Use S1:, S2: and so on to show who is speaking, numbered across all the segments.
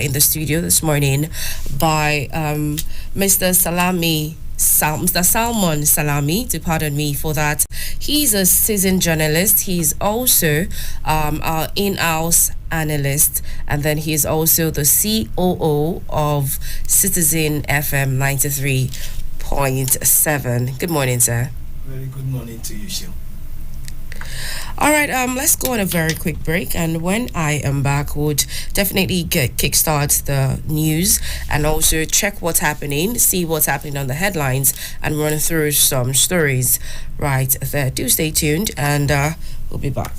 S1: in the studio this morning by Mr. Salmon Salami, to pardon me for that. He's a seasoned journalist. He's also our in-house analyst, and then he's also the COO of Citizen FM 93.7. Good morning, sir.
S2: Very good morning to you, Shil.
S1: All right, let's go on a very quick break, and when I am back, would definitely kickstart the news and also check what's happening, see what's happening on the headlines, and run through some stories right there. Do stay tuned, and we'll be back.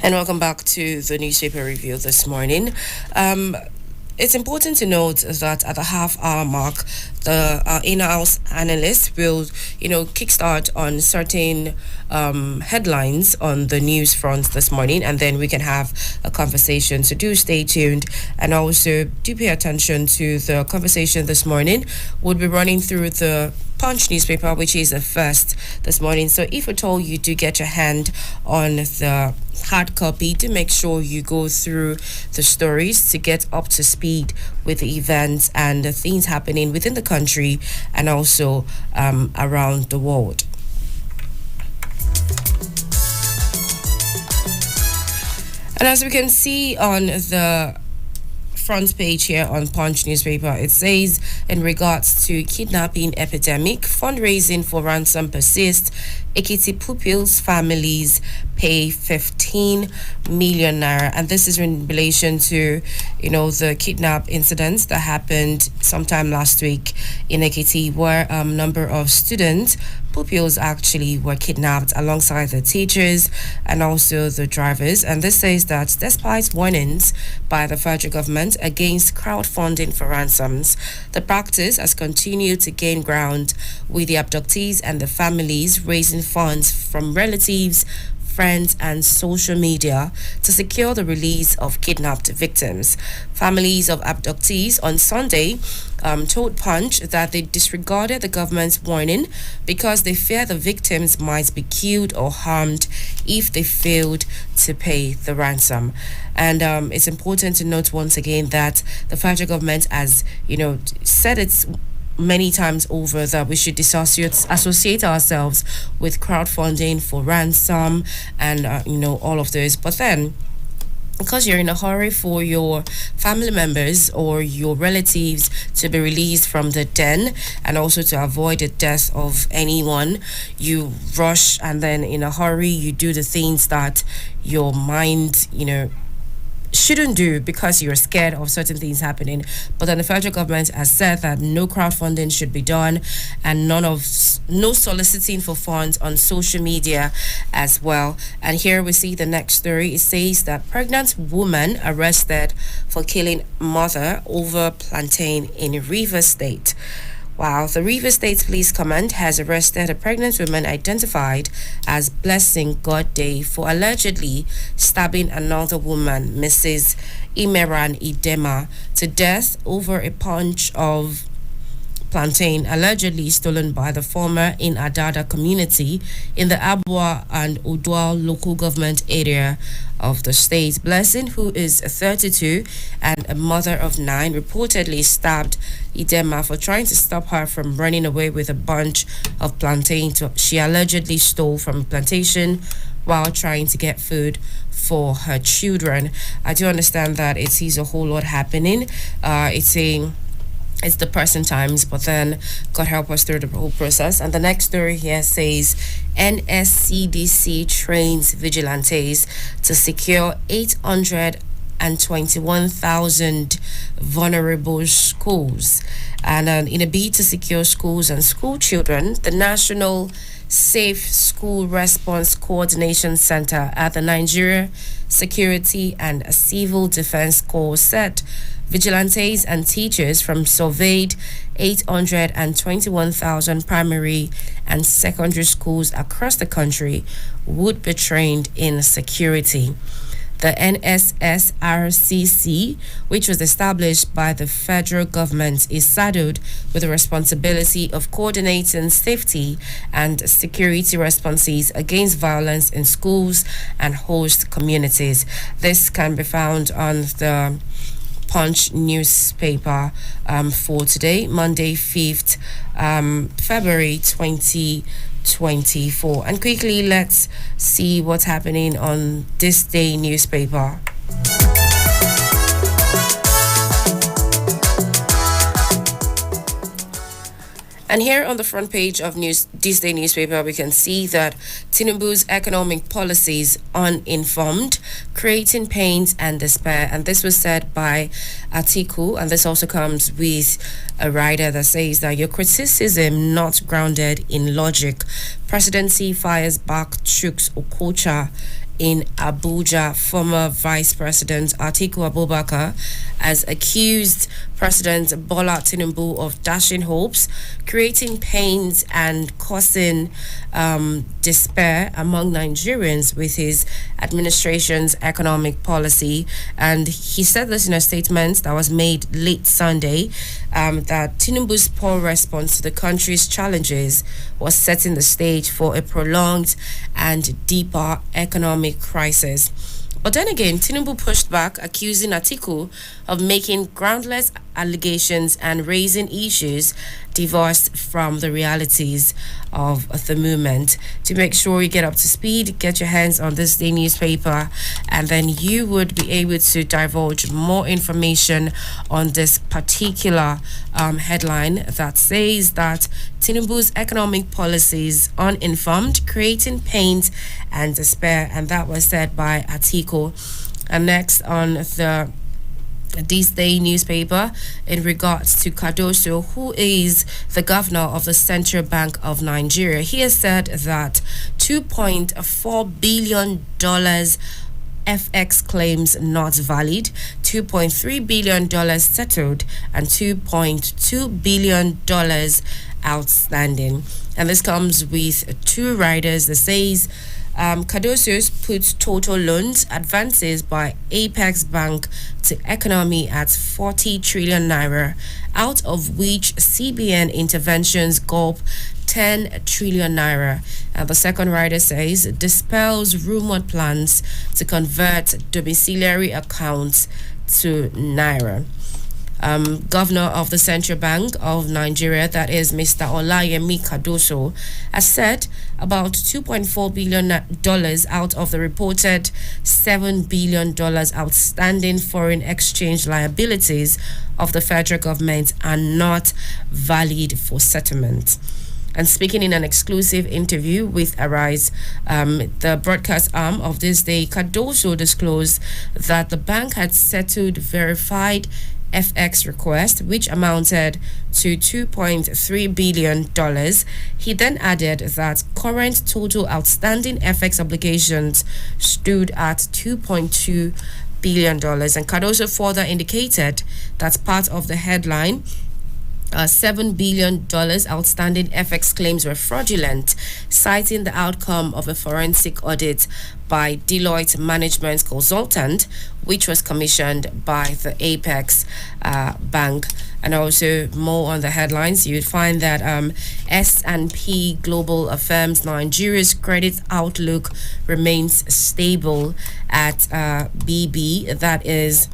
S1: And welcome back to the newspaper review this morning. It's important to note that at the half-hour mark, the in-house analyst will, kickstart on certain headlines on the news front this morning, and then we can have a conversation. So do stay tuned, and also do pay attention to the conversation this morning. We'll be running through the Punch newspaper, which is the first this morning. So if at all you do get your hand on the hard copy, to make sure you go through the stories to get up to speed with the events and the things happening within the country and also around the world. And as we can see on the front page here on Punch newspaper, it says, in regards to kidnapping epidemic, fundraising for ransom persists. Ekiti pupils' families pay 15 million naira, and this is in relation to the kidnap incidents that happened sometime last week in Ekiti, where a number of students, pupils, actually were kidnapped alongside the teachers and also the drivers. And this says that despite warnings by the federal government against crowdfunding for ransoms, the practice has continued to gain ground, with the abductees and the families raising funds from relatives, friends, and social media to secure the release of kidnapped victims. Families of abductees on Sunday told Punch that they disregarded the government's warning because they fear the victims might be killed or harmed if they failed to pay the ransom. And it's important to note once again that the federal government has, said it's many times over that we should associate ourselves with crowdfunding for ransom and all of those. But then, because you're in a hurry for your family members or your relatives to be released from the den and also to avoid the death of anyone, you rush, and then in a hurry you do the things that your mind shouldn't do because you're scared of certain things happening. But then the federal government has said that no crowdfunding should be done, and no soliciting for funds on social media as well. And here we see the next story. It says that pregnant woman arrested for killing mother over plantain in Rivers State. Wow, the Rivers State Police Command has arrested a pregnant woman identified as Blessing Godday for allegedly stabbing another woman, Mrs. Imeran Idema, to death over a punch of plantain allegedly stolen by the former in Adada community in the Abuja and Odwal local government area of the state. Blessing, who is 32 and a mother of 9, reportedly stabbed Idema for trying to stop her from running away with a bunch of plantain she allegedly stole from a plantation while trying to get food for her children. I do understand that it sees a whole lot happening. It's the present times, but then God help us through the whole process. And the next story here says NSCDC trains vigilantes to secure 800 21,000 vulnerable schools. And in a bid to secure schools and school children, the National Safe School Response Coordination Center at the Nigeria Security and Civil Defense Corps said vigilantes and teachers from surveyed 821,000 primary and secondary schools across the country would be trained in security. The NSSRCC, which was established by the federal government, is saddled with the responsibility of coordinating safety and security responses against violence in schools and host communities. This can be found on the Punch newspaper for today, Monday, 5th February 2024. And quickly, let's see what's happening on this day newspaper. And here on the front page of this day newspaper, we can see that Tinubu's economic policies uninformed, creating pains and despair. And this was said by Atiku, and this also comes with a rider that says that your criticism not grounded in logic. Presidency fires back Chuks Okocha in Abuja. Former Vice President Atiku Abubakar has accused President Bola Tinubu of dashing hopes, creating pains and causing despair among Nigerians with his administration's economic policy. And he said this in a statement that was made late Sunday, that Tinubu's poor response to the country's challenges was setting the stage for a prolonged and deeper economic crisis. But then again, Tinubu pushed back, accusing Atiku of making groundless allegations and raising issues divorced from the realities of the movement. To make sure you get up to speed, get your hands on this day newspaper, and then you would be able to divulge more information on this particular headline that says that Tinubu's economic policies uninformed, creating pains and despair, and that was said by Atiku. And next on the this day newspaper, in regards to Cardoso, who is the governor of the Central Bank of Nigeria, he has said that $2.4 billion FX claims not valid, $2.3 billion settled, and $2.2 billion outstanding. And this comes with two riders that says Cardoso's puts total loans advances by Apex Bank to economy at 40 trillion naira, out of which CBN interventions gulp 10 trillion naira. And the second rider says dispels rumored plans to convert domiciliary accounts to naira. Governor of the Central Bank of Nigeria, that is Mr. Olayemi Cardoso, has said about $2.4 billion out of the reported $7 billion outstanding foreign exchange liabilities of the federal government are not valid for settlement. And speaking in an exclusive interview with Arise, the broadcast arm of this day, Cardoso disclosed that the bank had settled verified FX request, which amounted to $2.3 billion. He then added that current total outstanding FX obligations stood at $2.2 billion. And Cardoso further indicated that part of the headline, $7 billion outstanding FX claims were fraudulent, citing the outcome of a forensic audit by Deloitte Management Consultant, which was commissioned by the Apex Bank. And also more on the headlines, you'd find that S&P Global affirms Nigeria's credit outlook remains stable at BB. That is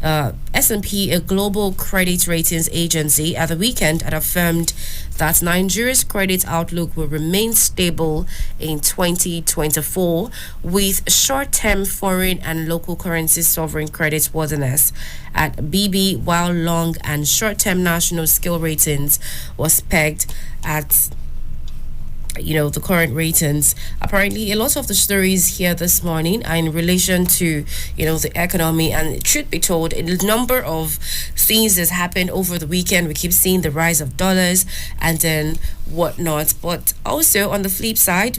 S1: S&P, a global credit ratings agency, at the weekend had affirmed that Nigeria's credit outlook will remain stable in 2024 with short-term foreign and local currency sovereign credit worthiness at BB, while long and short-term national skill ratings was pegged at the current ratings. Apparently, a lot of the stories here this morning are in relation to, the economy. And truth be told, a number of things has happened over the weekend. We keep seeing the rise of dollars and then whatnot. But also on the flip side,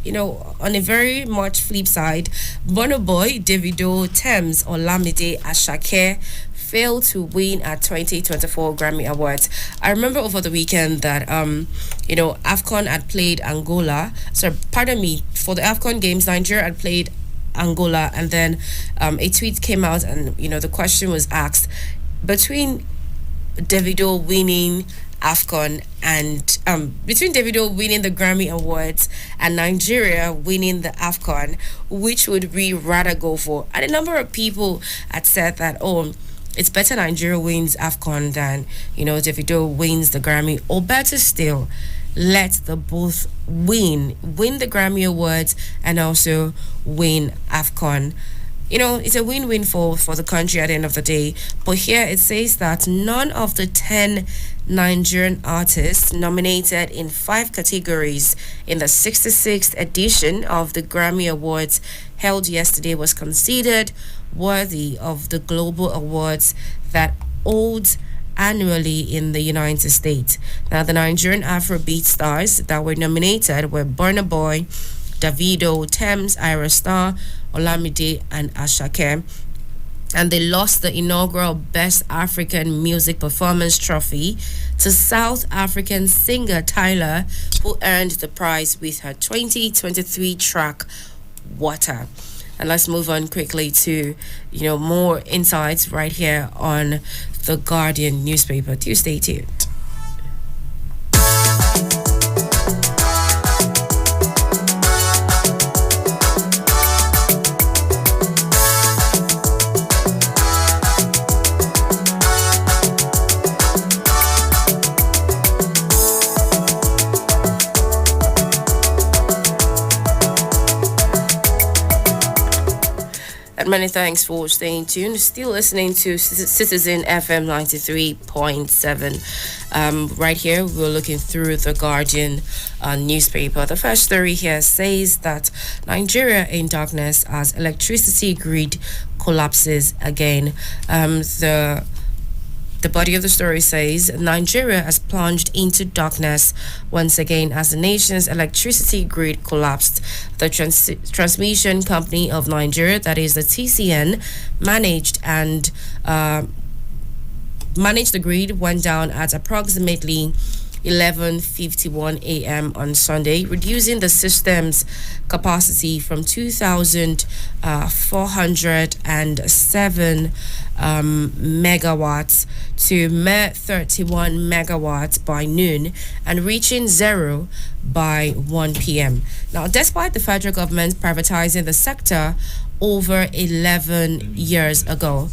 S1: on a very much flip side, Burna Boy, Davido, Thames, Olamide, Ashake failed to win at 2024 Grammy Awards. I remember over the weekend that AFCON had played Angola. So pardon me, for the AFCON games, Nigeria had played Angola, and then a tweet came out, and the question was asked between Davido winning AFCON and between Davido winning the Grammy Awards and Nigeria winning the AFCON, which would we rather go for? And a number of people had said that, it's better Nigeria wins AFCON than, Davido wins the Grammy. Or better still, let the both win the Grammy Awards and also win AFCON. It's a win-win for the country at the end of the day. But here it says that none of the 10 Nigerian artists nominated in 5 categories in the 66th edition of the Grammy Awards held yesterday was considered worthy of the global awards that holds annually in the United States. Now, the Nigerian Afrobeat stars that were nominated were Burna Boy, Davido, Thames, Ira Star, Olamide, and Ashake. And they lost the inaugural Best African Music Performance Trophy to South African singer Tyler, who earned the prize with her 2023 track, Water. And let's move on quickly to, more insights right here on the Guardian newspaper. Do stay tuned. Many thanks for staying tuned. Still listening to Citizen FM 93.7. Right here, we're looking through the Guardian newspaper. The first story here says that Nigeria in darkness as electricity grid collapses again. The body of the story says Nigeria has plunged into darkness once again as the nation's electricity grid collapsed. The transmission company of Nigeria, that is the TCN, managed the grid, went down at approximately 11:51 a.m. on Sunday, reducing the system's capacity from 2,407 megawatts to mere 31 megawatts by noon and reaching zero by 1 p.m. Now, despite the federal government privatizing the sector over 11 years ago,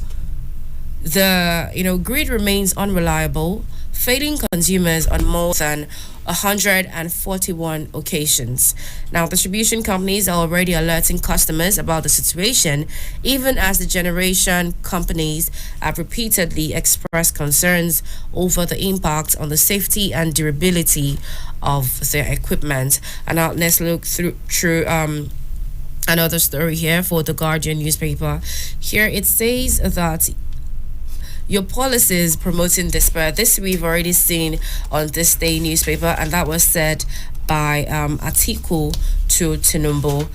S1: the grid remains unreliable, failing consumers on more than 141 occasions. Now, distribution companies are already alerting customers about the situation, even as the generation companies have repeatedly expressed concerns over the impact on the safety and durability of their equipment. And now let's look through another story here for the Guardian newspaper. Here it says that your policies promoting despair. This we've already seen on this day newspaper, and that was said by Atiku to Tinubu.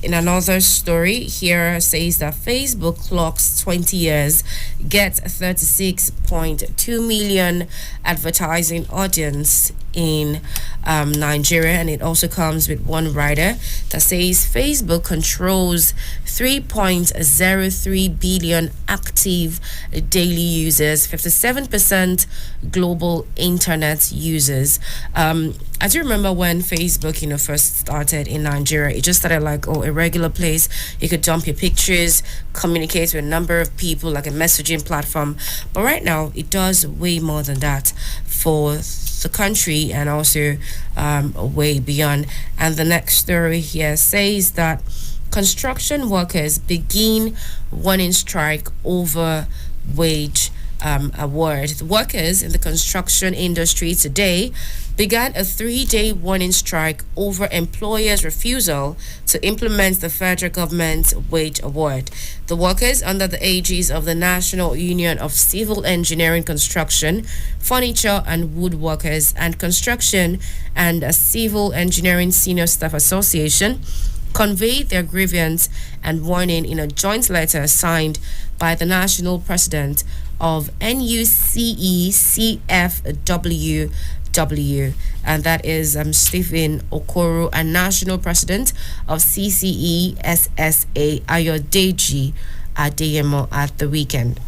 S1: In another story here says that Facebook clocks 20 years, gets 36.2 million advertising audience in Nigeria, and it also comes with one rider that says Facebook controls 3.03 billion active daily users, 57% global internet users. I do remember when Facebook, first started in Nigeria, it just started like, a regular place. You could dump your pictures, communicate with a number of people, like a messaging platform. But right now, it does way more than that for the country and also way beyond. And the next story here says that construction workers begin warning strike over wage award. The workers in the construction industry today began a 3-day warning strike over employers' refusal to implement the federal government's wage award. The workers, under the aegis of the National Union of Civil Engineering Construction, Furniture and Woodworkers, and Construction and Civil Engineering Senior Staff Association, conveyed their grievance and warning in a joint letter signed by the national president of NUCECFWW, and that is Stephen Okoro, and national president of CCESSA Ayodeji Adeyemo at the weekend.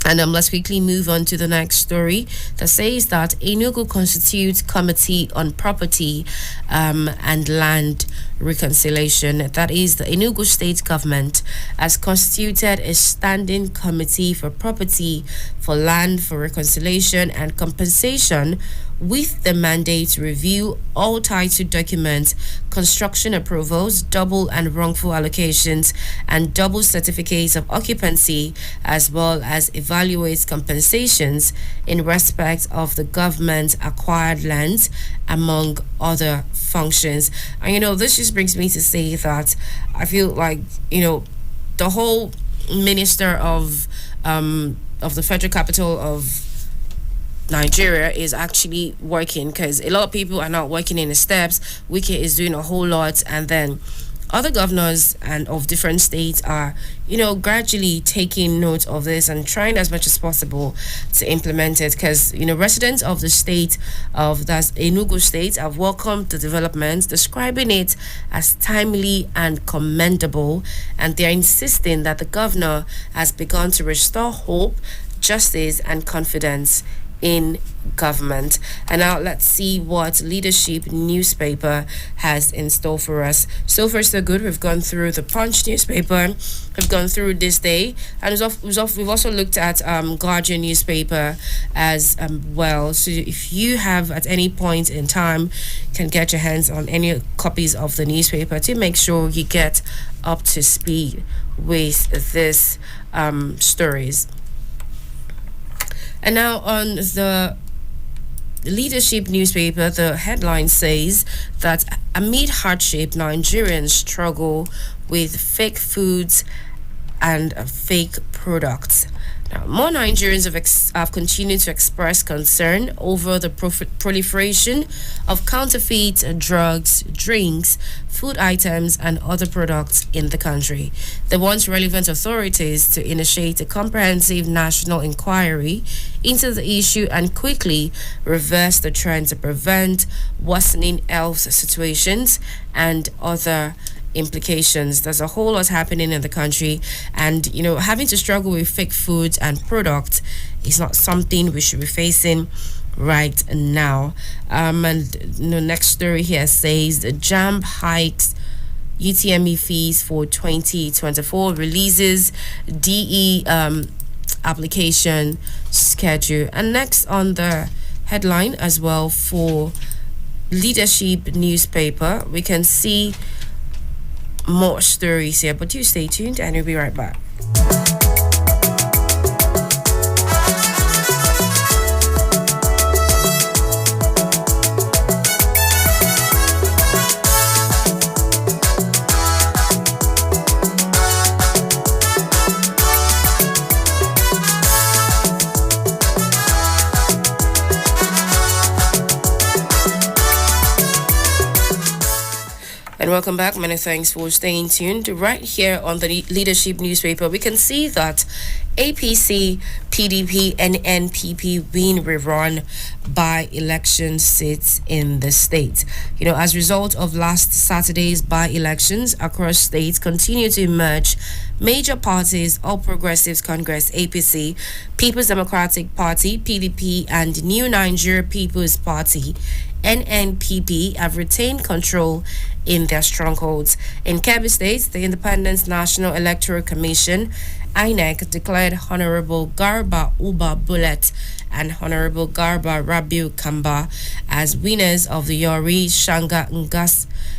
S1: And let's quickly move on to the next story that says that Enugu constitutes Committee on Property and Land Reconciliation. That is, the Enugu state government has constituted a standing committee for property, for land, for reconciliation and compensation, with the mandate to review all title documents, construction approvals, double and wrongful allocations, and double certificates of occupancy, as well as evaluate compensations in respect of the government acquired lands, among other functions. And this just brings me to say that I feel like the whole minister of the federal capital of Nigeria is actually working, because a lot of people are not working in the steps. Wike is doing a whole lot, and then other governors and of different states are gradually taking note of this and trying as much as possible to implement it, because residents of the state of that's Enugu state have welcomed the development, describing it as timely and commendable, and they're insisting that the governor has begun to restore hope, justice and confidence in government. And now let's see what Leadership newspaper has in store for us. So far so good. We've gone through the Punch newspaper, we've gone through This Day, and we've also looked at Guardian newspaper as well. So if you have at any point in time can get your hands on any copies of the newspaper, to make sure you get up to speed with this stories. And now on the Leadership newspaper, the headline says that amid hardship, Nigerians struggle with fake foods and fake products. Now, more Nigerians have continued to express concern over the proliferation of counterfeit drugs, drinks, food items, and other products in the country. They want relevant authorities to initiate a comprehensive national inquiry into the issue and quickly reverse the trend to prevent worsening health situations and other implications. There's a whole lot happening in the country, and having to struggle with fake foods and products is not something we should be facing right now. And the next story here says the JAMB hikes UTME fees for 2024, releases DE application schedule. And next on the headline as well for Leadership newspaper, we can see more stories here, but you stay tuned and we'll be right back. And welcome back. Many thanks for staying tuned. Right here on the Leadership newspaper, we can see that APC, PDP, and NPP win rerun by-election seats in the state. As a result of last Saturday's by-elections across states continue to emerge, major parties, All Progressives Congress, APC, People's Democratic Party, PDP, and New Nigeria People's Party, NNPP, have retained control in their strongholds. In Kebbi State, the Independent National Electoral Commission, INEC, declared Honorable Garba Uba Bullet and Honorable Garba Rabiu Kamba as winners of the Yori Shanga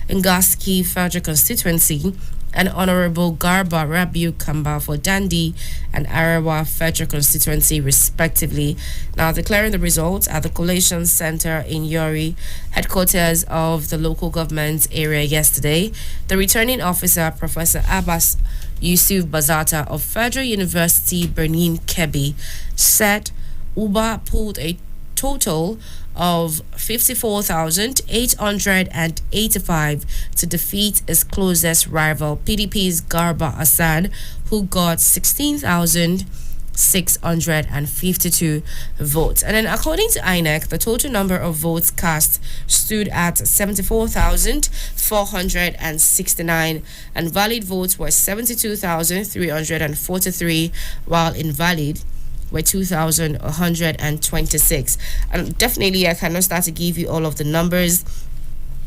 S1: Ngaski Federal Constituency and Honorable Garba Rabiu Kamba for Dandi and Arawa Federal Constituency, respectively. Now, declaring the results at the Collation Center in Yori, headquarters of the local government area yesterday, the returning officer, Professor Abbas Yusuf Bazata of Federal University Benin Kebbi, said Uba pulled a total of 54,885 to defeat its closest rival, PDP's Garba Hassan, who got 16,652 votes. And then, according to INEC, the total number of votes cast stood at 74,469, and valid votes were 72,343, while invalid were 2,126. And definitely, I cannot start to give you all of the numbers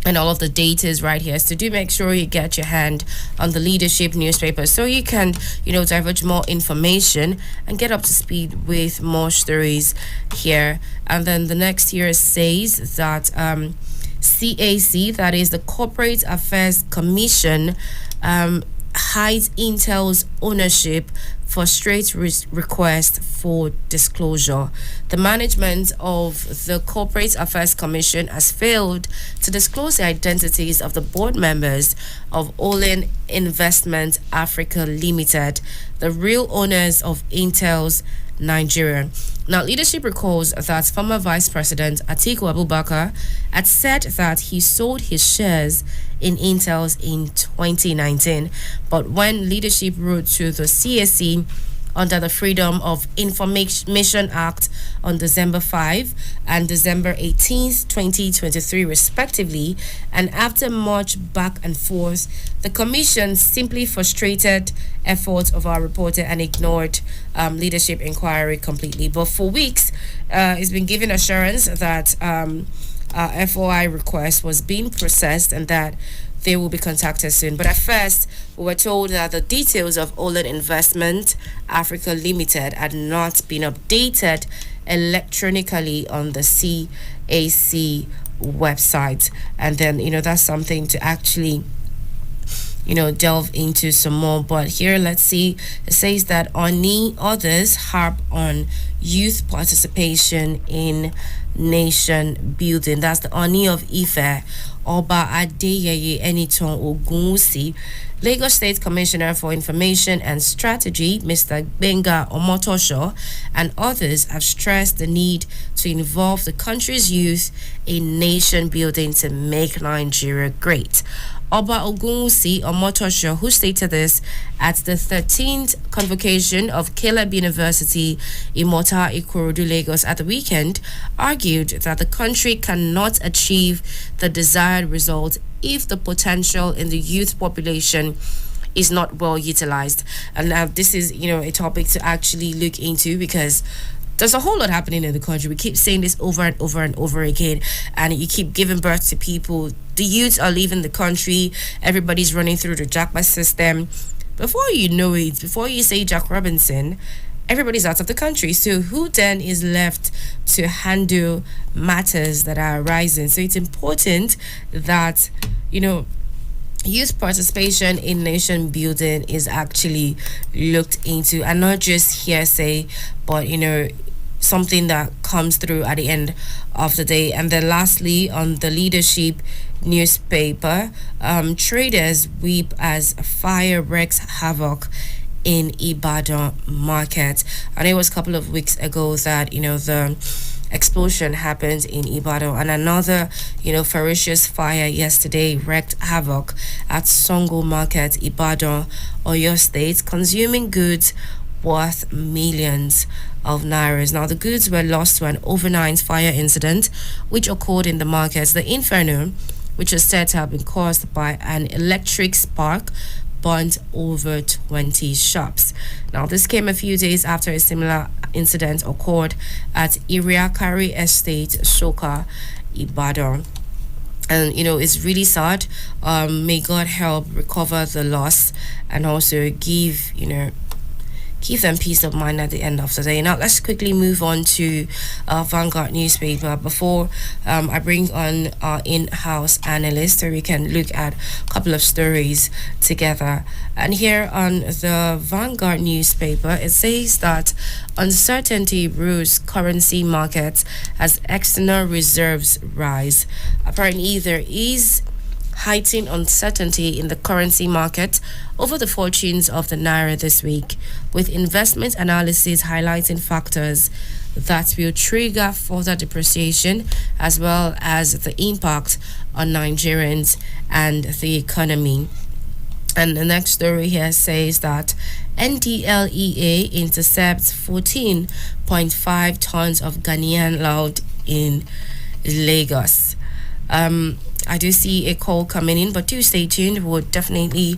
S1: and all of the data right here. So do make sure you get your hand on the leadership newspaper so you can, divulge more information and get up to speed with more stories here. And then the next here says that CAC, that is the Corporate Affairs Commission, hides Intel's ownership for straight request for disclosure. The management of the Corporate Affairs Commission has failed to disclose the identities of the board members of Olin Investment Africa Limited, the real owners of Intel's Nigeria. Now, leadership recalls that former Vice President Atiku Abubakar had said that he sold his shares in Intel's in 2019, but when leadership wrote to the CAC under the Freedom of Information Act on December 5 and December 18th, 2023, respectively, and after much back and forth, the Commission simply frustrated efforts of our reporter and ignored leadership inquiry completely. But for weeks, it's been given assurance that FOI request was being processed and that they will be contacted soon. But at first, we were told that the details of Olin Investment Africa Limited had not been updated electronically on the CAC website. And then, that's something to actually delve into some more. But here, let's see. It says that others harp on youth participation in nation building. That's the Oni of Ife, Oba Adeyeye Eniton Ogunwusi. Lagos State Commissioner for Information and Strategy, Mr. Benga Omotosho, and others have stressed the need to involve the country's youth in nation building to make Nigeria great. Oba Ogunwusi Omotosho, who stated this at the 13th convocation of Caleb University Imota Ikorodu, Lagos at the weekend, argued that the country cannot achieve the desired result if the potential in the youth population is not well utilized. And now this is, a topic to actually look into because there's a whole lot happening in the country. We keep saying this over and over and over again, and you keep giving birth to people. The youths are leaving the country. Everybody's running through the jackpot system. Before you know it, before you say Jack Robinson, everybody's out of the country. So who then is left to handle matters that are arising? So it's important that, youth participation in nation building is actually looked into and not just hearsay, but, something that comes through at the end of the day. And then lastly, on the leadership newspaper, traders weep as fire wreaks havoc in Ibadan market. And it was a couple of weeks ago that, the explosion happened in Ibadan, and another, ferocious fire yesterday wreaked havoc at Songo Market, Ibadan, Oyo State, consuming goods worth millions of nairas. Now, the goods were lost to an overnight fire incident which occurred in the market. The inferno, which was said to have been caused by an electric spark, burnt over 20 shops. Now, this came a few days after a similar incident occurred at Iriakari Estate, Soka, Ibadan. And, it's really sad. May God help recover the loss and also give give them peace of mind at the end of the day. Now, let's quickly move on to Vanguard newspaper before I bring on our in-house analyst so we can look at a couple of stories together. And here on the Vanguard newspaper, it says that uncertainty rules currency markets as external reserves rise. Apparently, there is heightened uncertainty in the currency market over the fortunes of the naira this week, with investment analysis highlighting factors that will trigger further depreciation as well as the impact on Nigerians and the economy. And the next story here says that NDLEA intercepts 14.5 tons of Ghanaian loud in Lagos. I do see a call coming in, but do stay tuned. We'll definitely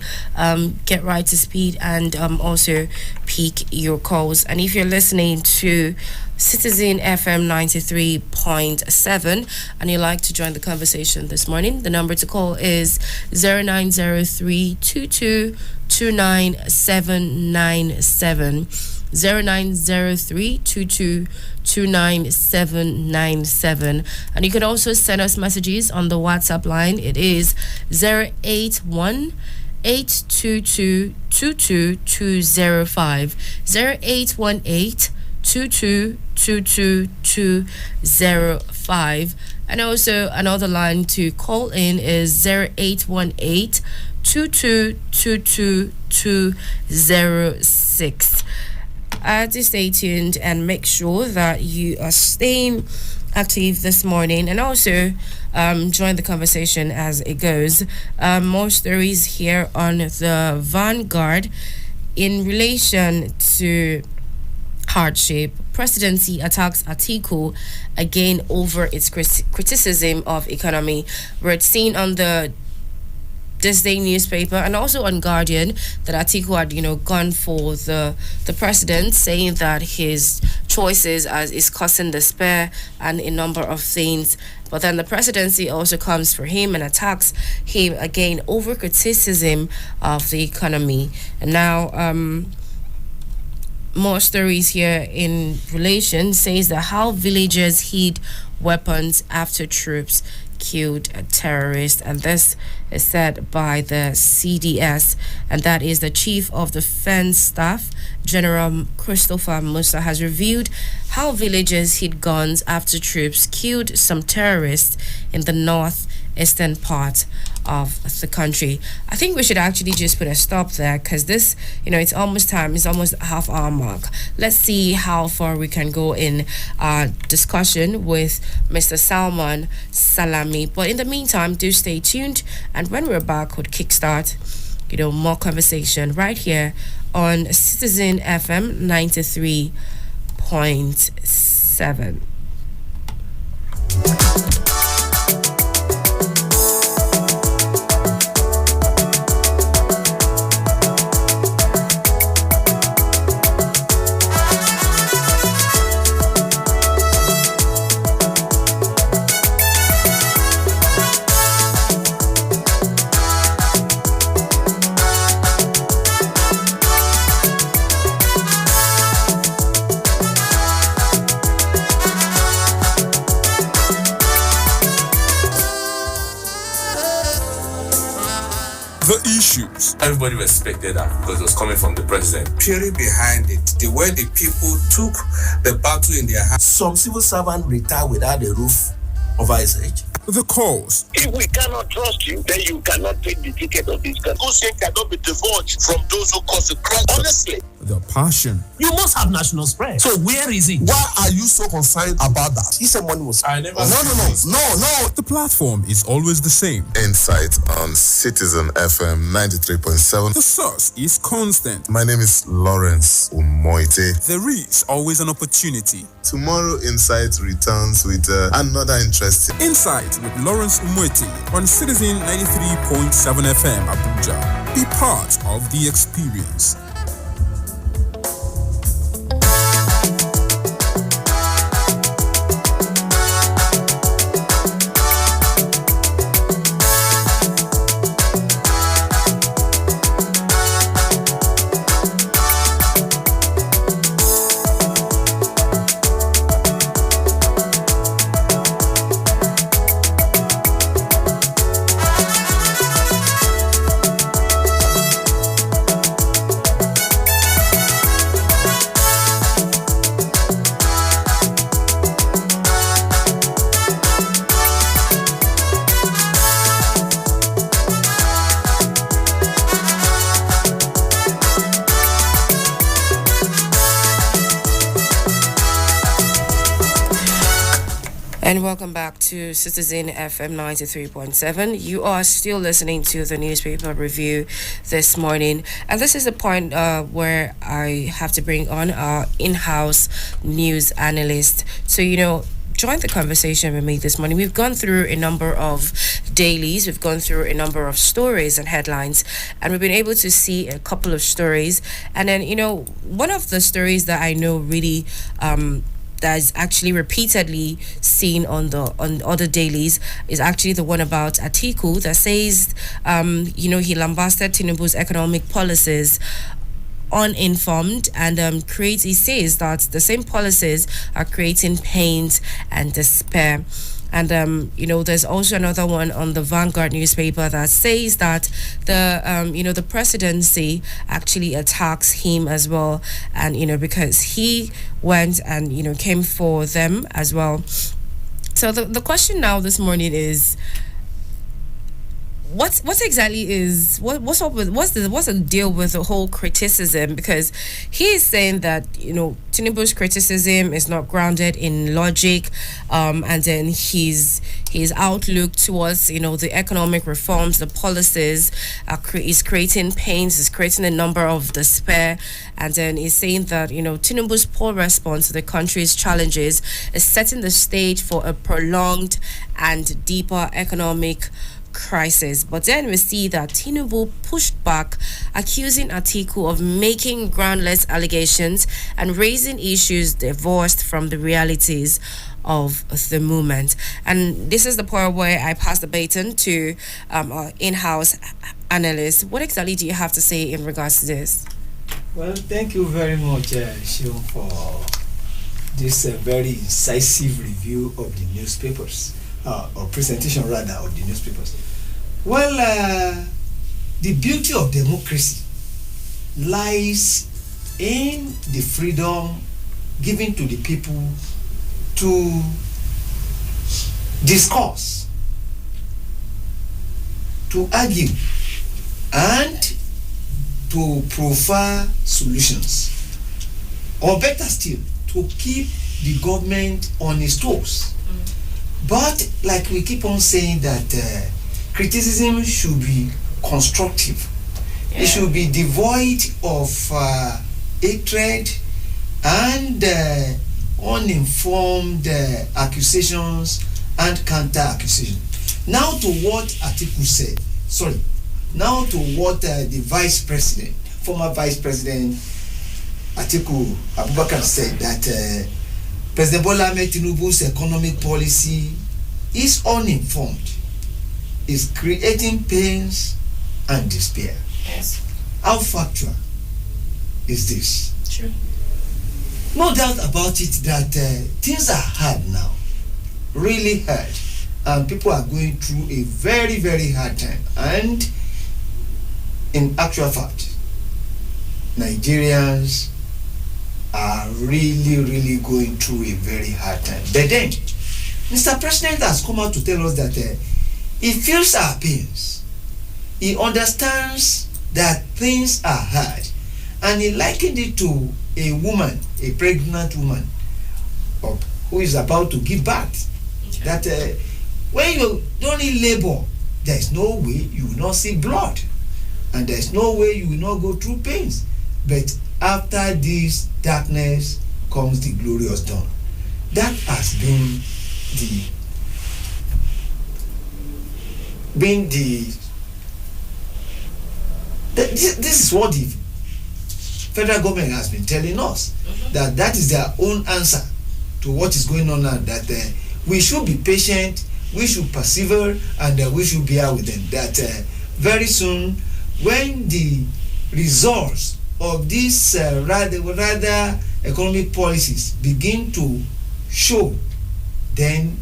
S1: get right to speed and also pick your calls. And if you're listening to Citizen FM 93.7 and you'd like to join the conversation this morning, the number to call is 0903 2299797. 0903-2229-797. And you can also send us messages on the WhatsApp line. It is 081 822 22205. 0818 2222205. And also another line to call in is 0818 2222206. To stay tuned and make sure that you are staying active this morning and also join the conversation as it goes. More stories here on the Vanguard in relation to hardship. Presidency attacks Atiku again over its criticism of economy. We're seen on the This Day newspaper and also on Guardian that Atiku had, gone for the president, saying that his choices is causing despair and a number of things. But then the presidency also comes for him and attacks him again over criticism of the economy. And now, more stories here in relation says that how villagers hid weapons after troops killed a terrorist, and this is said by the CDS, and that is the Chief of Defense Staff, General Christopher Musa, has revealed how villagers hid guns after troops killed some terrorists in the northeastern part of the country. I think we should actually just put a stop there because this, it's almost time. It's almost half hour mark. Let's see how far we can go in discussion with Mr. Salman Salami. But in the meantime, do stay tuned. And when we're back, we'll kickstart, more conversation right here on Citizen FM 93.7.
S3: The issues.
S4: Everybody respected that because it was coming from the president.
S5: Theory behind it, the way the people took the battle in their hands.
S2: Some civil servant retired without a roof over his head.
S3: The cause.
S6: If we cannot trust you, then you cannot take the ticket of this country. Hussein cannot be divulged from those who cause the crime. Honestly.
S3: The passion.
S7: You must have national spread. So where is it?
S5: Why are you so concerned about that?
S2: He said money was...
S4: I never...
S5: No.
S3: The platform is always the same.
S8: Insight on Citizen FM 93.7.
S3: The source is constant.
S8: My name is Lawrence Umoite.
S3: There is always an opportunity.
S8: Tomorrow, Insight returns with another interesting...
S3: Insight with Lawrence Umoite on Citizen 93.7 FM Abuja. Be part of the experience.
S1: And welcome back to Citizen FM 93.7. You are still listening to the newspaper review this morning. And this is the point where I have to bring on our in-house news analyst. So, join the conversation with me this morning. We've gone through a number of dailies, we've gone through a number of stories and headlines, and we've been able to see a couple of stories. And then, one of the stories that I know really that is actually repeatedly seen on other dailies is actually the one about Atiku that says, he lambasted Tinubu's economic policies uninformed and he says that the same policies are creating pains and despair. And there's also another one on the Vanguard newspaper that says that the presidency actually attacks him as well, and because he went and came for them as well. So the question now this morning is, what's the deal with the whole criticism? Because he is saying that Tinubu's criticism is not grounded in logic, and then his outlook towards the economic reforms, the policies is creating pains, is creating a number of despair, and then he's saying that Tinubu's poor response to the country's challenges is setting the stage for a prolonged and deeper economic crisis. But then we see that Tinubu pushed back, accusing Atiku of making groundless allegations and raising issues divorced from the realities of the movement. And this is the point where I pass the baton to our in-house analyst. What exactly do you have to say in regards to this?
S9: Well, thank you very much, Shion, for this very incisive review of the newspapers. Or presentation rather of the newspapers. Well, the beauty of democracy lies in the freedom given to the people to discuss, to argue, and to proffer solutions, or better still, to keep the government on its toes. But like we keep on saying that criticism should be constructive. It should be devoid of hatred and uninformed accusations and counter accusations. Now to what Atiku said, now to what the former vice president Atiku Abubakar said, that President Bola Ahmed Tinubu's economic policy is uninformed, is creating pains and despair.
S1: Yes.
S9: How factual is this?
S1: True.
S9: No doubt about it that things are hard now, really hard, and people are going through a very, very hard time. And in actual fact, Nigerians are really, really going through a very hard time. But then, Mr. President has come out to tell us that he feels our pains. He understands that things are hard. And he likened it to a woman, a pregnant woman, who is about to give birth. Okay. That when you don't labor, there is no way you will not see blood. And there is no way you will not go through pains. But after this darkness comes the glorious dawn. That has been this is what the federal government has been telling us, that is their own answer to what is going on now, that we should be patient, we should persevere, and we should bear with them, that very soon when the results of these rather economic policies begin to show, then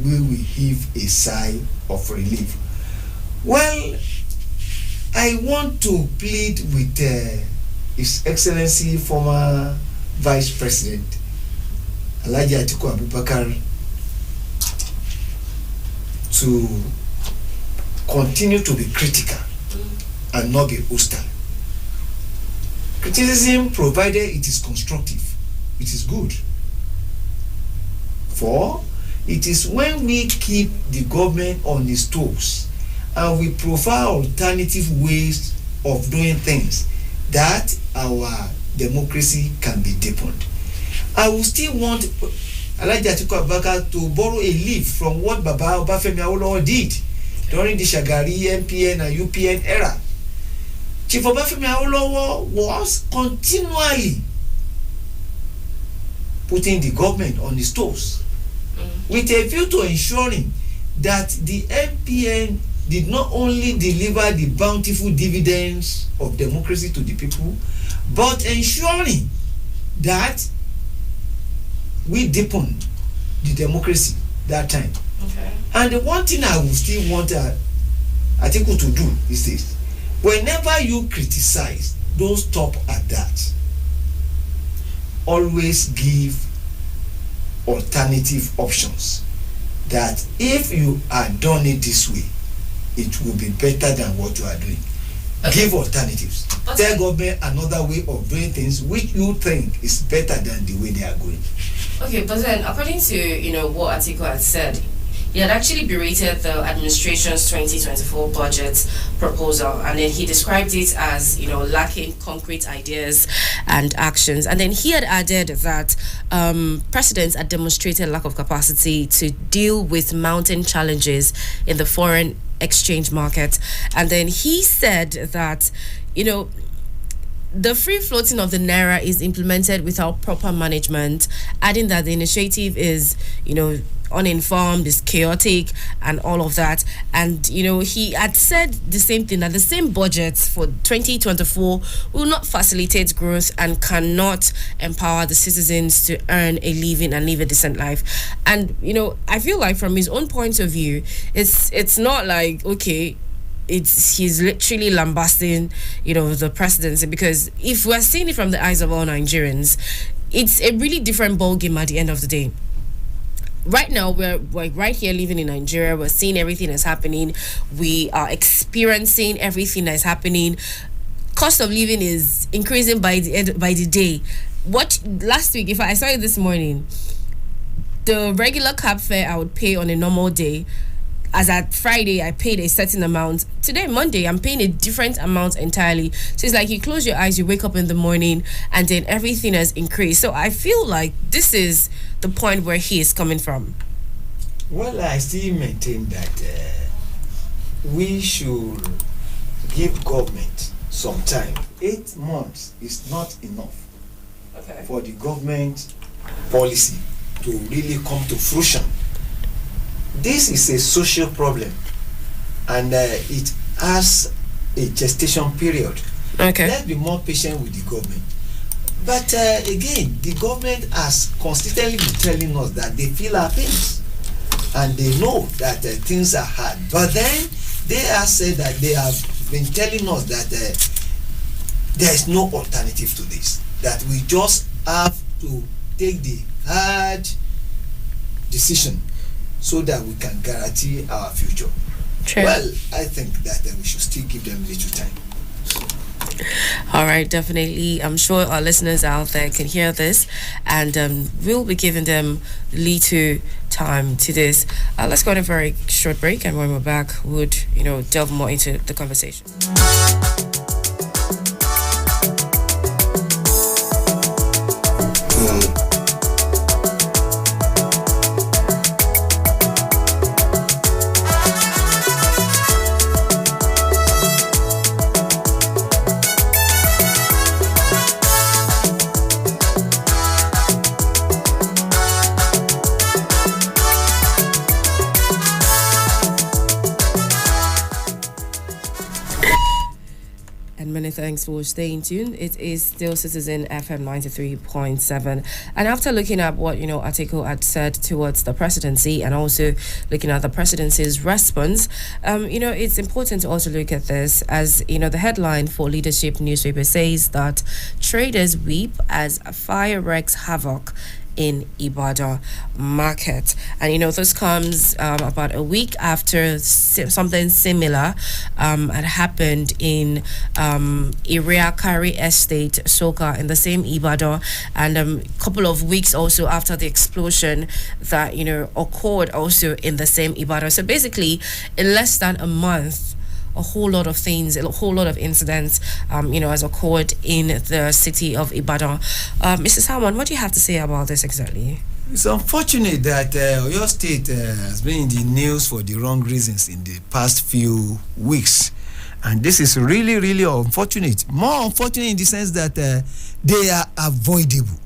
S9: we will heave a sigh of relief. Well, I want to plead with His Excellency former Vice President Alhaji Atiku Abubakar to continue to be critical and not be hostile. Criticism, provided it is constructive, it is good. For It is when we keep the government on its toes and we provide alternative ways of doing things that our democracy can be deepened. I will still want Alhaji Atiku Abubakar to borrow a leaf from what Baba Obafemi Awolowo did during the Shagari, MPN and UPN era. Chief Obafemi Awolowo was continually putting the government on its toes with a view to ensuring that the MPN did not only deliver the bountiful dividends of democracy to the people, but ensuring that we deepened the democracy that time.
S1: Okay.
S9: And the one thing I will still want Atiku to do is this: whenever you criticize, don't stop at that. Always give alternative options. That if you are done it this way, it will be better than what you are doing. Okay. Give alternatives. Tell government another way of doing things which you think is better than the way they are going.
S1: Okay, but then according to what Atiku had said, he had actually berated the administration's 2024 budget proposal, and then he described it as lacking concrete ideas and actions. And then he had added that presidents had demonstrated lack of capacity to deal with mounting challenges in the foreign exchange market. And then he said that the free floating of the naira is implemented without proper management, adding that the initiative is uninformed, is chaotic, and all of that. And he had said the same thing, that the same budget for 2024 will not facilitate growth and cannot empower the citizens to earn a living and live a decent life. And I feel like from his own point of view, it's not like, okay, he's literally lambasting the presidency, because if we're seeing it from the eyes of all Nigerians, it's a really different ballgame at the end of the day. Right now, we're right here living in Nigeria. We're seeing everything that's happening. We are experiencing everything that's happening. Cost of living is increasing by the day. Last week, if I saw it this morning, the regular cab fare I would pay on a normal day, as at Friday, I paid a certain amount. Today, Monday, I'm paying a different amount entirely. So it's like you close your eyes, you wake up in the morning, and then everything has increased. So I feel like this is the point where he is coming from.
S9: Well, I still maintain that we should give government some time. 8 months is not enough for the government policy to really come to fruition. This is a social problem, and it has a gestation period.
S1: Okay.
S9: Let's be more patient with the government. But again, the government has consistently been telling us that they feel our pains, and they know that things are hard. But then they have said that they have been telling us that there is no alternative to this, that we just have to take the hard decision so that we can guarantee our future.
S1: True.
S9: Well, I think that we should still give them a little time.
S1: All right, definitely. I'm sure our listeners out there can hear this, and we'll be giving them little time to this. Let's go on a very short break, and when we're back, we'll delve more into the conversation. Thanks for staying tuned. It is still Citizen FM 93.7. And after looking at what, Atiku had said towards the presidency, and also looking at the presidency's response, it's important to also look at this as, the headline for Leadership newspaper says that traders weep as fire wreaks havoc in Ibadan market. And this comes about a week after something similar had happened in Iriakari Estate, Soka, in the same Ibadan, and a couple of weeks also after the explosion that occurred also in the same Ibadan. So basically, in less than a month, a whole lot of things, a whole lot of incidents, has occurred in the city of Ibadan. Mr. Salman, what do you have to say about this exactly?
S9: It's unfortunate that your state has been in the news for the wrong reasons in the past few weeks. And this is really, really unfortunate. More unfortunate in the sense that they are avoidable.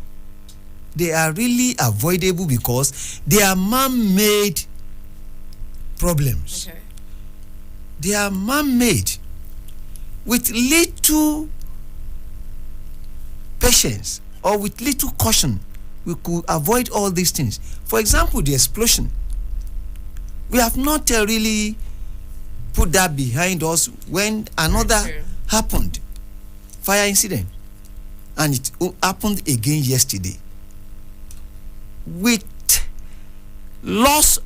S9: They are really avoidable because they are man-made problems.
S1: Okay.
S9: They are man-made. With little patience or with little caution, we could avoid all these things. For example, the explosion. We have not really put that behind us when another happened, fire incident, and it happened again yesterday. With loss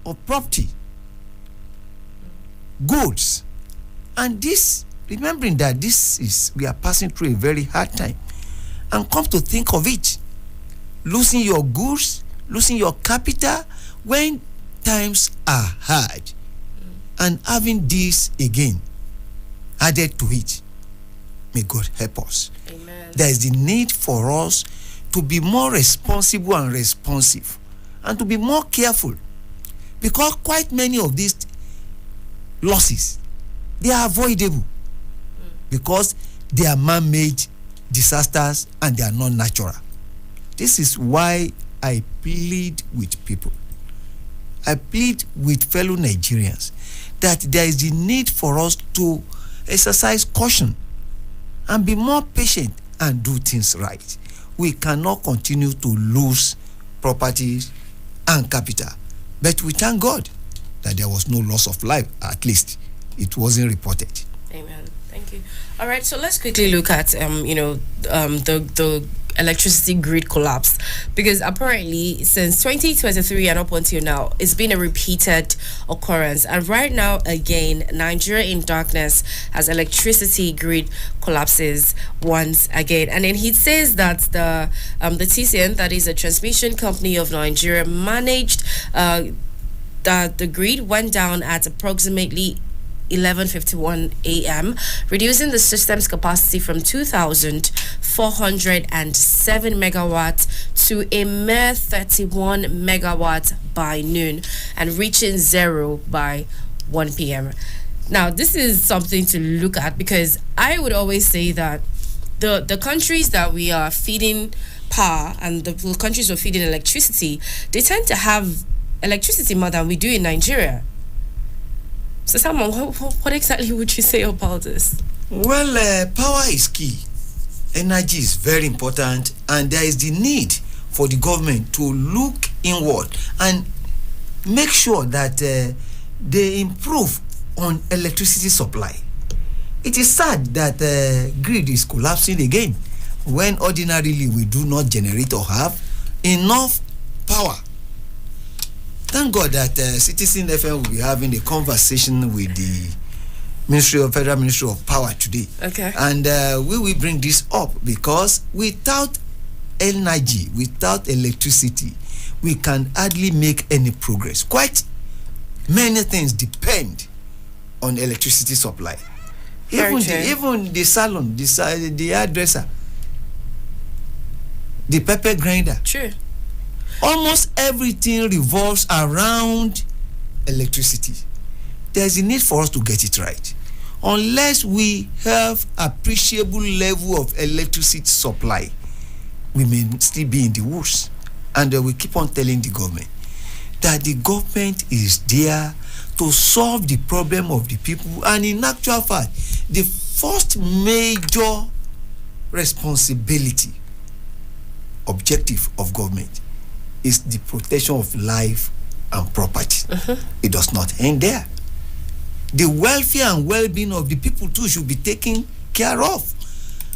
S9: of property, goods, and this, remembering that we are passing through a very hard time, and come to think of it, losing your goods, losing your capital when times are hard, and having this again added to it. May God help us.
S1: Amen.
S9: There is the need for us to be more responsible and responsive, and to be more careful, because quite many of these losses, they are avoidable because they are man-made disasters and they are not natural. This is why I plead with people. I plead with fellow Nigerians that there is the need for us to exercise caution and be more patient and do things right. We cannot continue to lose properties and capital. But we thank God that there was no loss of life. At least it wasn't reported.
S1: Amen. Thank you. All right, so let's quickly look at the electricity grid collapse, because apparently since 2023 and up until now, it's been a repeated occurrence. And right now, again, Nigeria in darkness as electricity grid collapses once again. And then he says that the TCN, that is a transmission company of Nigeria, managed that the grid went down at approximately 11:51 a.m., reducing the system's capacity from 2,407 megawatts to a mere 31 megawatts by noon, and reaching zero by 1 p.m. Now, this is something to look at, because I would always say that the countries that we are feeding power and the countries we're feeding electricity, they tend to have electricity more than we do in Nigeria. So, Simon, what exactly would you say about this?
S9: Well, power is key. Energy is very important, and there is the need for the government to look inward and make sure that they improve on electricity supply. It is sad that grid is collapsing again when ordinarily we do not generate or have enough power. Thank God that Citizen FM will be having a conversation with the Federal Ministry of Power today.
S1: Okay.
S9: And we will bring this up, because without energy, without electricity, we can hardly make any progress. Quite many things depend on electricity supply. Even the salon, the hairdresser, the pepper grinder.
S1: True.
S9: Almost everything revolves around electricity. There's a need for us to get it right. Unless we have appreciable level of electricity supply, we may still be in the woods. And we keep on telling the government that the government is there to solve the problem of the people. And in actual fact, the first major responsibility, objective of government is the protection of life and property. It does not end there. The welfare and well-being of the people too should be taken care of.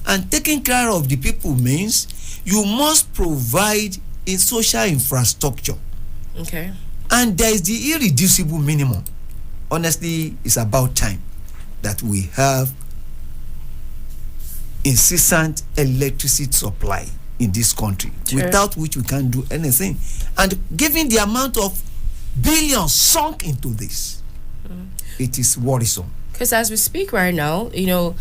S9: And taking care of the people means you must provide in social infrastructure.
S1: Okay.
S9: And there is the irreducible minimum. Honestly, it's about time that we have incessant electricity supply in this country, without which we can't do anything. And given the amount of billions sunk into this, it is worrisome.
S1: Because as we speak right now, the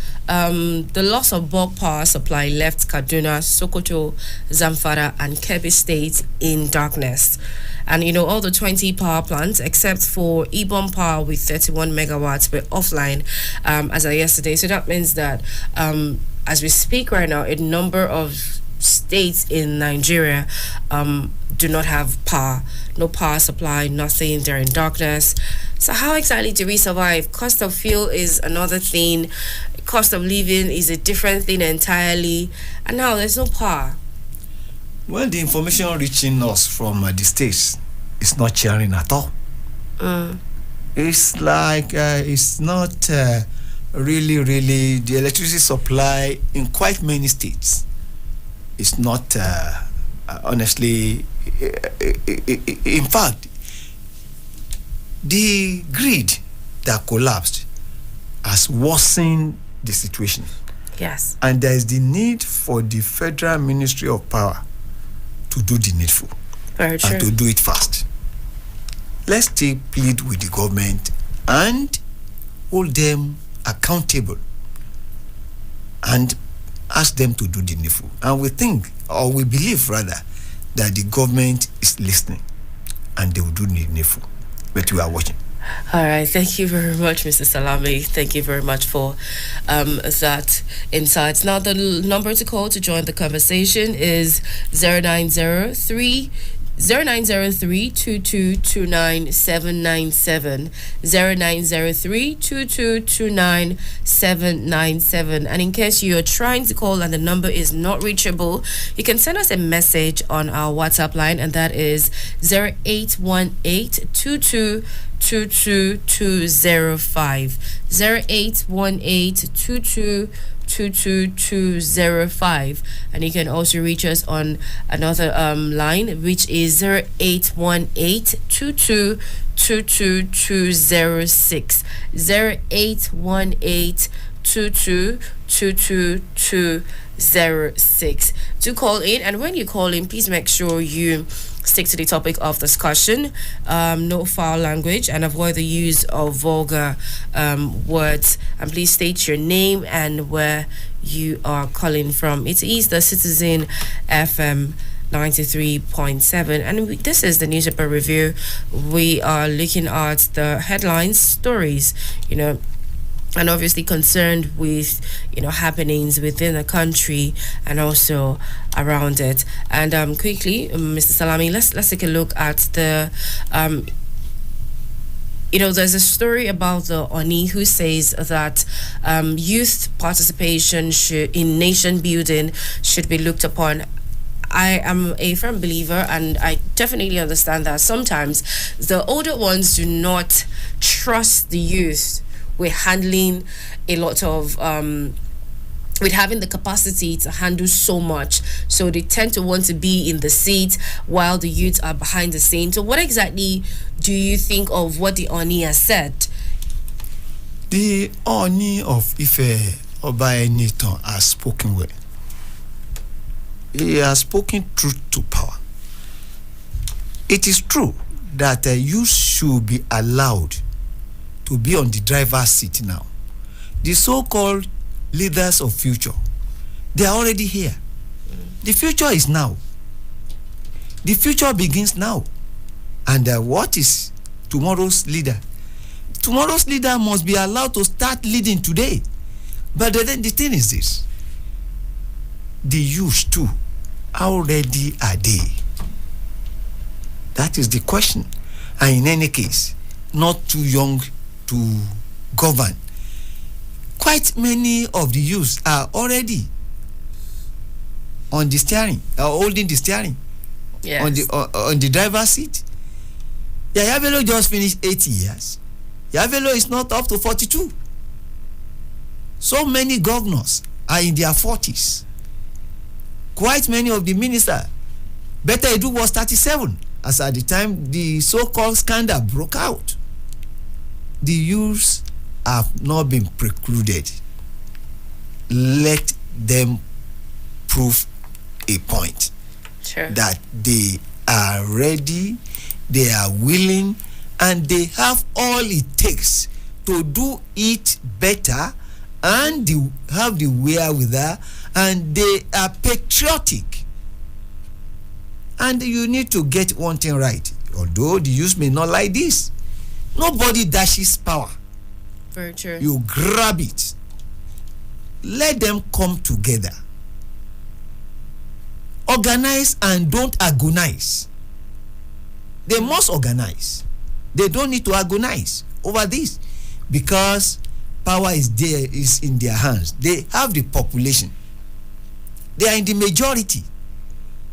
S1: loss of bulk power supply left Kaduna, Sokoto, Zamfara, and Kebbi states in darkness. And, all the 20 power plants, except for Ibom Power with 31 megawatts, were offline as of yesterday. So that means that as we speak right now, a number of states in Nigeria do not have power, no power supply, nothing. They're in darkness. So how exactly do we survive? Cost of fuel is another thing. Cost of living is a different thing entirely. And now there's no power.
S9: Well, the information reaching us from the states is not cheering at all. It's like it's not really the electricity supply in quite many states. It's not honestly. In fact, the grid that collapsed has worsened the situation.
S1: Yes.
S9: And there is the need for the Federal Ministry of Power to do the needful.
S1: Very true.
S9: And to do it fast. Let's still plead with the government and hold them accountable and ask them to do the needful. And we think, or we believe rather, that the government is listening and they will do the needful. But we are watching.
S1: All right. Thank you very much, Mr. Salami. Thank you very much for that insights. Now, the number to call to join the conversation is 0903 2229 797. And in case you're trying to call and the number is not reachable, you can send us a message on our WhatsApp line, and that is 0818 2222205 0818-222205. And you can also reach us on another line, which is 0818-222206 0818-222206. Do call in, and when you call in, please make sure you stick to the topic of discussion, no foul language, and avoid the use of vulgar words. And please state your name and where you are calling from. It is the Citizen FM 93.7, and this is the newspaper review. We are looking at the headlines, stories, and obviously concerned with happenings within the country and also around it. And quickly, Mr. Salami, let's take a look at the there's a story about the Oni who says that youth participation in nation building should be looked upon. I am a firm believer, and I definitely understand that sometimes the older ones do not trust the youth with handling a lot of with having the capacity to handle so much, so they tend to want to be in the seat while the youths are behind the scene. So what exactly do you think of what the Oni has said?
S9: The Oni of Ife, Obaeniton, has spoken well. He has spoken truth to power. It is true that you should be allowed to be on the driver's seat now. The so-called leaders of future, they are already here. The future is now. The future begins now. And what is tomorrow's leader? Tomorrow's leader must be allowed to start leading today. But then the thing is this: the youth too, how ready are they? That is the question. And in any case, not too young to govern. Quite many of the youths are already on the steering, holding the steering. Yes. on the driver's seat. Yaya Bello just finished 80 years. Yaya Bello is not up to 42. So many governors are in their 40s. Quite many of the ministers Better Edu was 37 as at the time the so-called scandal broke out. The youths have not been precluded. Let them prove a point.
S1: Sure.
S9: That they are ready, they are willing, and they have all it takes to do it better, and they have the wherewithal, and they are patriotic. And you need to get one thing right. Although the youth may not like this, nobody dashes power.
S1: Very true.
S9: You grab it. Let them come together. Organize and don't agonize. They must organize. They don't need to agonize over this, because power is in their hands. They have the population. They are in the majority.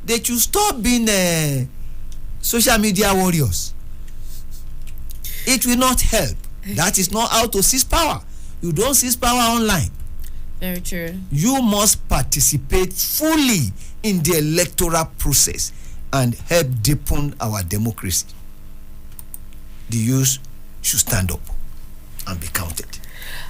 S9: They should stop being social media warriors. It will not help. That is not how to seize power. You don't seize power online.
S1: Very true.
S9: You must participate fully in the electoral process and help deepen our democracy. The youth should stand up and be counted.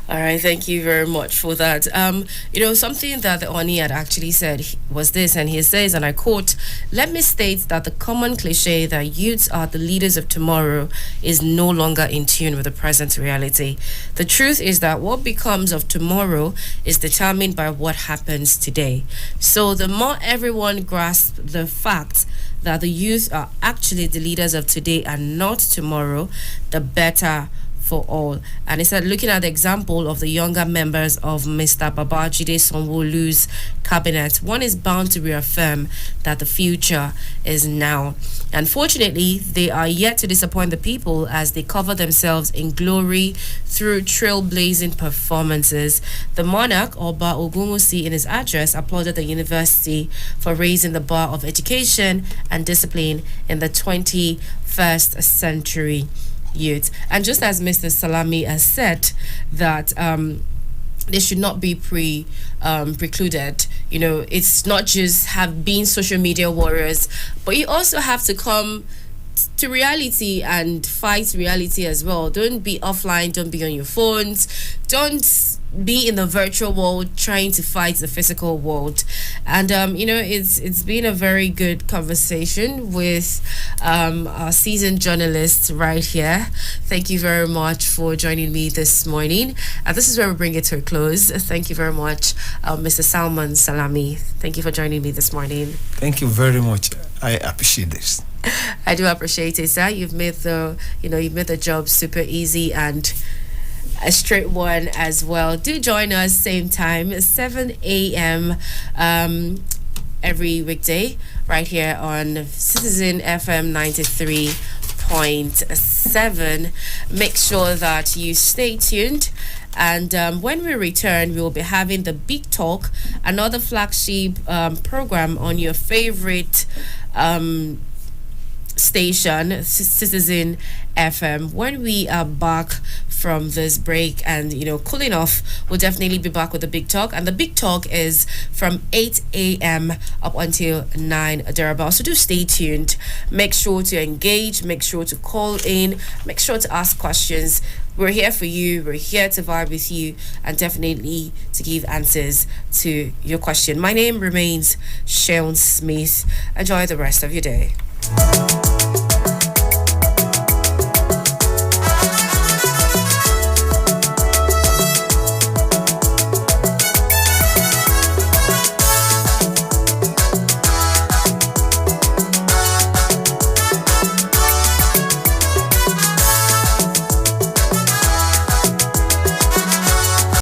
S1: All right, thank you very much for that. Something that the Oni had actually said was this, and he says, and I quote, "Let me state that the common cliche that youths are the leaders of tomorrow is no longer in tune with the present reality. The truth is that what becomes of tomorrow is determined by what happens today. So the more everyone grasps the fact that the youth are actually the leaders of today and not tomorrow, the better for all." And he said, looking at the example of the younger members of Mr. Babajide Sanwo-Olu's cabinet, one is bound to reaffirm that the future is now. Unfortunately, they are yet to disappoint the people as they cover themselves in glory through trailblazing performances. The monarch, Oba Ogunwusi, in his address, applauded the university for raising the bar of education and discipline in the 21st century youth. And just as Mr. Salami has said that they should not be precluded. It's not just being social media warriors, but you also have to come to reality and fight reality as well. Don't be offline, don't be on your phones, don't be in the virtual world trying to fight the physical world. And it's been a very good conversation with our seasoned journalists right here. Thank you very much for joining me this morning. This is where we bring it to a close. Thank you very much, Mr. Salman Salami. Thank you for joining me this morning.
S9: Thank you very much. I appreciate this.
S1: I do appreciate it, sir. You've made the job super easy and a straight one as well. Do join us same time, 7 a.m. Every weekday right here on Citizen FM 93.7. Make sure that you stay tuned. And when we return, we will be having the Big Talk, another flagship program on your favorite station, Citizen FM. When we are back from this break and cooling off, we'll definitely be back with the Big Talk, and the Big Talk is from 8 a.m. up until 9 thereabouts. So do stay tuned. Make sure to engage, make sure to call in, make sure to ask questions. We're here for you, we're here to vibe with you, and definitely to give answers to your question. My name remains Shaun Smith. Enjoy the rest of your day.